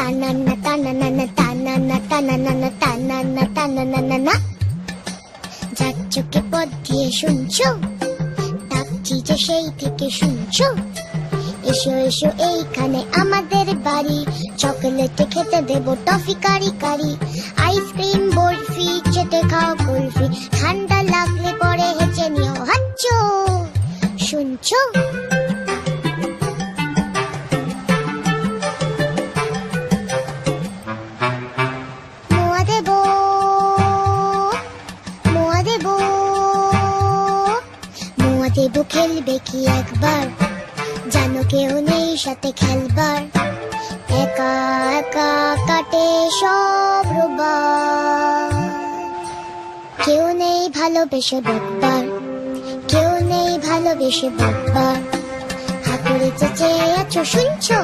তানানা তানানা তানানা তানানা তানানা তানানা। যার চোখে পথ দিয়ে শুনছো, ডাকছি যে সেই থেকে শুনছো। এসো এসো এইখানে আমাদের বাড়ি, চকলেটে খেতে দেবো টফি কারি কারি। আইসক্রিম বরফি চেটে খাও কুলফি, ঠান্ডা লাগলে পরে হেঁচে নিও হাঁচো। শুনছো? মোয়া দেবো, মোয়া দেবো, মোয়া দেবো। খেলবে কি একবার? জানো কেউ নেই সাথে খেলবার, একা একা কাটে সব রোববার। কেউ নেই ভালোবেসে বকবার, কেউ নেই ভালোবেসে বকবার। হাতুড়ে চেঁচে আছো শুনছো?